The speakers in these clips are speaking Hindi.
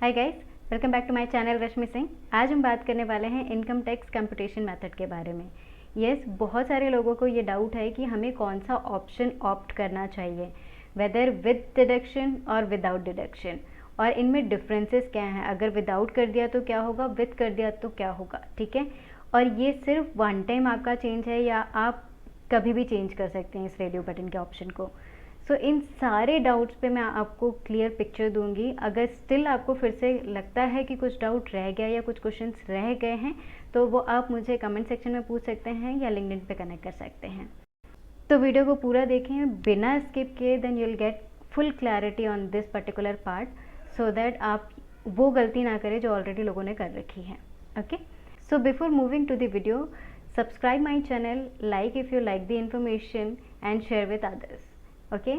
Hi guys, welcome back to my channel Rashmi Singh. आज हम बात करने वाले हैं इनकम टैक्स कंप्यूटेशन मेथड के बारे में। यस, बहुत सारे लोगों को ये डाउट है कि हमें कौन सा ऑप्शन ऑप्ट करना चाहिए, वेदर विद डिडक्शन और विदाउट डिडक्शन, और इनमें डिफरेंसेस क्या हैं। अगर विदाउट कर दिया तो क्या होगा, विद कर दिया तो क्या होगा, ठीक है। और ये सिर्फ वन टाइम आपका चेंज है या आप कभी भी चेंज कर सकते हैं इस रेडियो बटन के ऑप्शन को। सो इन सारे डाउट्स पे मैं आपको क्लियर पिक्चर दूंगी। अगर स्टिल आपको फिर से लगता है कि कुछ डाउट रह गया या कुछ क्वेश्चंस रह गए हैं तो वो आप मुझे कमेंट सेक्शन में पूछ सकते हैं या लिंक्डइन पे कनेक्ट कर सकते हैं। तो वीडियो को पूरा देखें बिना स्किप किए, then you will get full clarity on this particular part, so that आप वो गलती ना करें जो ऑलरेडी लोगों ने कर रखी है। Okay, so before moving to the video, subscribe my channel, like if you like the information and share with others. Okay,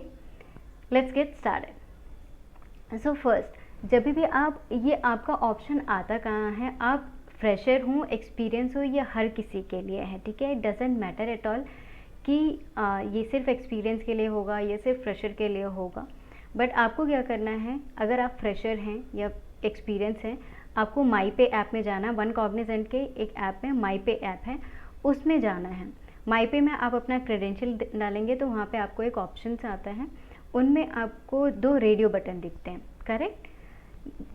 let's get started. So first, जब भी आप ये आपका ऑप्शन आता कहाँ है, आप फ्रेशर हो, एक्सपीरियंस हो, ये हर किसी के लिए है, ठीक है। It doesn't matter at all कि ये सिर्फ एक्सपीरियंस के लिए होगा, ये सिर्फ फ्रेशर के लिए होगा। बट आपको क्या करना है, अगर आप फ्रेशर हैं या एक्सपीरियंस हैं, आपको माई पे ऐप में जाना। वन कॉग्निजेंट के एक ऐप में माई पे ऐप है, उसमें जाना है। माई पे में आप अपना क्रेडेंशियल डालेंगे तो वहाँ पे आपको एक ऑप्शन आता है, उनमें आपको दो रेडियो बटन दिखते हैं, करेक्ट।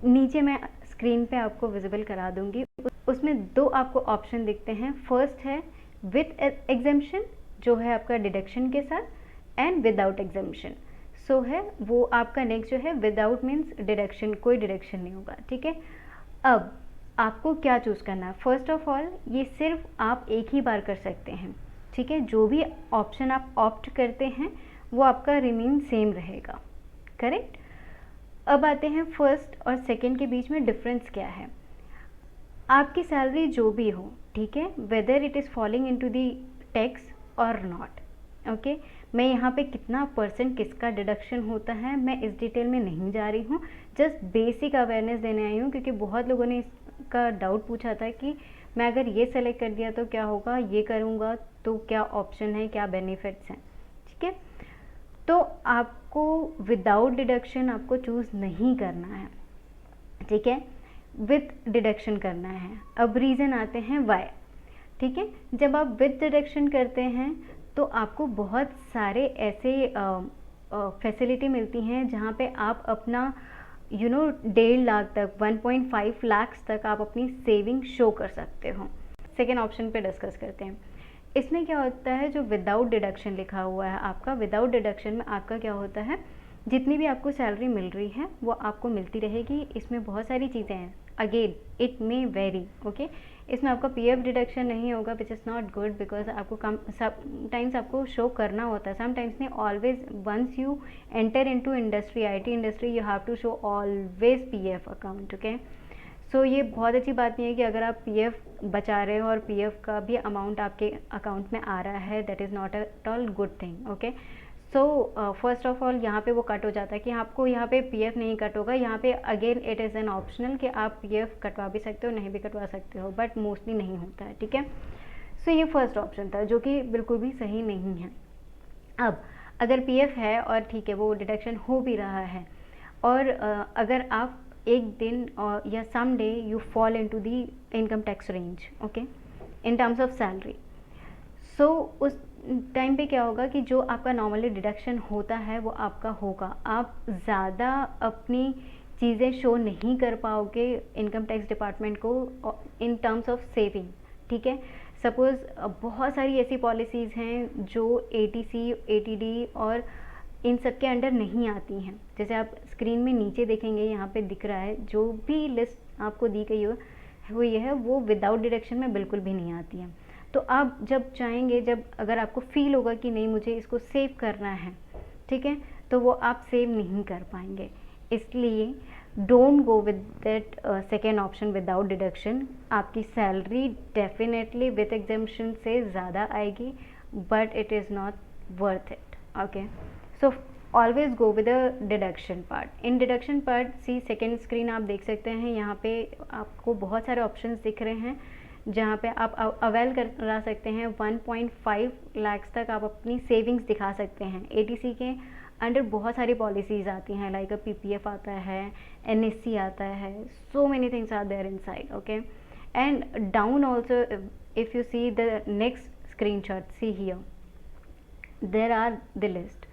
नीचे मैं स्क्रीन पे आपको विजिबल करा दूंगी। उसमें दो आपको ऑप्शन दिखते हैं। फर्स्ट है विथ एग्जेम्पशन, जो है आपका डिडक्शन के साथ, एंड विदाउट एग्जेम्पशन। सो है वो आपका नेक्स्ट जो है विदाउट मीन्स डिडक्शन, कोई डिडक्शन नहीं होगा, ठीक है। अब आपको क्या चूज़ करना है। फर्स्ट ऑफ ऑल, ये सिर्फ आप एक ही बार कर सकते हैं, ठीक है। जो भी ऑप्शन आप ऑप्ट करते हैं वो आपका रिमेन सेम रहेगा, करेक्ट। अब आते हैं फर्स्ट और सेकंड के बीच में डिफरेंस क्या है। आपकी सैलरी जो भी हो, ठीक है, whether it is falling into the tax और नॉट, ओके। मैं यहाँ पे कितना परसेंट किसका डिडक्शन होता है मैं इस डिटेल में नहीं जा रही हूँ, जस्ट बेसिक अवेयरनेस देने आई हूँ, क्योंकि बहुत लोगों ने इसका डाउट पूछा था कि मैं अगर ये सेलेक्ट कर दिया तो क्या होगा, ये करूँगा तो क्या ऑप्शन है, क्या बेनिफिट्स हैं, ठीक है। तो आपको विदाउट डिडक्शन आपको चूज़ नहीं करना है, ठीक है, विथ डिडक्शन करना है। अब रीज़न आते हैं वाई, ठीक है। जब आप विथ डिडक्शन करते हैं तो आपको बहुत सारे ऐसे फैसिलिटी मिलती हैं जहाँ पे आप अपना 1.5 लाख तक, 1.5 लाख तक आप अपनी सेविंग शो कर सकते हो। सेकेंड ऑप्शन पे डिस्कस करते हैं। इसमें क्या होता है, जो विदाउट डिडक्शन लिखा हुआ है आपका, विदाउट डिडक्शन में आपका क्या होता है, जितनी भी आपको सैलरी मिल रही है वो आपको मिलती रहेगी। इसमें बहुत सारी चीज़ें हैं, again it may vary, okay. इसमें आपका पीएफ डिडक्शन नहीं होगा, which is not good, because आपको समटाइम्स आपको शो करना होता है, समटाइम्स नहीं, always. Once you enter into industry, IT industry, you have to show always PF account, okay. So ये बहुत अच्छी बात नहीं है कि अगर आप पीएफ बचा रहे हो और पीएफ का भी अमाउंट आपके अकाउंट में आ रहा है, that is not at all good thing, okay. So first of all यहाँ पे वो कट हो जाता है कि आपको यहाँ पे पीएफ नहीं कट होगा। यहाँ पे again it is an optional कि आप पीएफ कटवा भी सकते हो, नहीं भी कटवा सकते हो, बट मोस्टली नहीं होता है, ठीक है। सो ये फर्स्ट ऑप्शन था जो कि बिल्कुल भी सही नहीं है। अब अगर पीएफ है और ठीक है वो डिडक्शन हो भी रहा है, और अगर आप एक दिन या some day you fall into the income tax range, okay, in terms of salary, so उस टाइम पे क्या होगा कि जो आपका नॉर्मली डिडक्शन होता है वो आपका होगा। आप ज़्यादा अपनी चीज़ें शो नहीं कर पाओगे इनकम टैक्स डिपार्टमेंट को इन टर्म्स ऑफ सेविंग, ठीक है। सपोज़ बहुत सारी ऐसी पॉलिसीज़ हैं जो एटीसी, एटीडी और इन सब के अंडर नहीं आती हैं। जैसे आप स्क्रीन में नीचे देखेंगे, यहाँ पे दिख रहा है, जो भी लिस्ट आपको दी गई हुई है वो विदाउट डिडक्शन में बिल्कुल भी नहीं आती है। तो आप जब चाहेंगे, जब अगर आपको फील होगा कि नहीं मुझे इसको सेव करना है, ठीक है, तो वो आप सेव नहीं कर पाएंगे। इसलिए don't go with that second option without deduction. आपकी सैलरी डेफिनेटली विथ एग्जेम्पशन से ज़्यादा आएगी, but it is not worth it, okay. So always go with the deduction part. In deduction part, see second screen आप देख सकते हैं, यहाँ पे आपको बहुत सारे ऑप्शंस दिख रहे हैं जहाँ पे आप अवेल करा सकते हैं। 1.5 लाख तक आप अपनी सेविंग्स दिखा सकते हैं। एटीसी के अंडर बहुत सारी पॉलिसीज़ आती हैं, लाइक PPF आता है, NSC आता है, so many things are there inside, okay. And down also if you see the next screenshot, see here there are the list,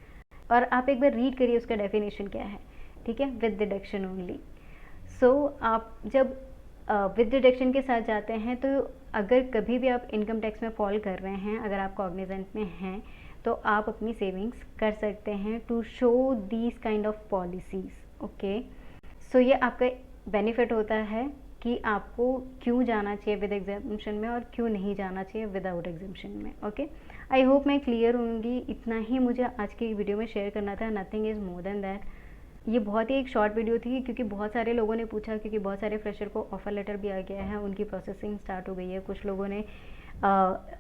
और आप एक बार रीड करिए उसका डेफिनेशन क्या है, ठीक है, विद डिडक्शन ओनली। सो आप जब विद डिडक्शन के साथ जाते हैं, तो अगर कभी भी आप इनकम टैक्स में फॉल कर रहे हैं, अगर आप कॉग्निजेंट में हैं, तो आप अपनी सेविंग्स कर सकते हैं to show these kind of policies, okay. So ये आपका बेनिफिट होता है कि आपको क्यों जाना चाहिए विद एग्जामिशन में और क्यों नहीं जाना चाहिए विदाउट एग्जामिशन में, ओके। आई होप मैं क्लियर होंगी, इतना ही मुझे आज की वीडियो में शेयर करना था, nothing is more than that. ये बहुत ही एक शॉर्ट वीडियो थी क्योंकि बहुत सारे लोगों ने पूछा, क्योंकि बहुत सारे फ्रेशर को ऑफ़र लेटर भी आ गया है, उनकी प्रोसेसिंग स्टार्ट हो गई है, कुछ लोगों ने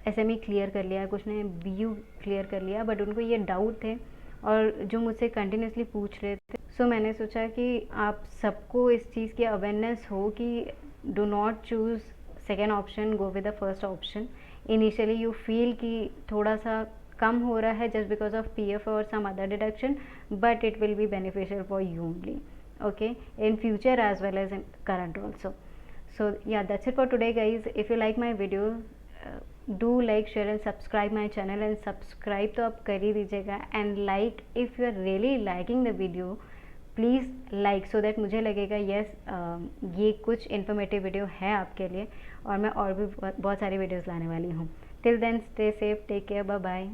SME क्लियर कर लिया, कुछ ने BU क्लियर कर लिया, बट उनको ये डाउट थे और जो मुझसे कंटिन्यूसली पूछ रहे थे। सो मैंने सोचा कि आप सबको इस चीज़ की अवेयरनेस हो कि do not choose second option, go with the first option. Initially you feel कि थोड़ा सा कम हो रहा है जस्ट बिकॉज ऑफ PF और some other deduction, but it will be beneficial for you only, okay, in future as well as in current also. So yeah, that's it for today guys. If you like my video, do like, share and subscribe my channel, and subscribe तो आप कर ही दीजिएगा, and like if you are really liking the video, please like, so that मुझे लगेगा यस ये कुछ इन्फॉर्मेटिव वीडियो है आपके लिए, और मैं और भी बहुत सारी वीडियोज़ लाने वाली हूँ। Till then stay safe, take care, bye bye.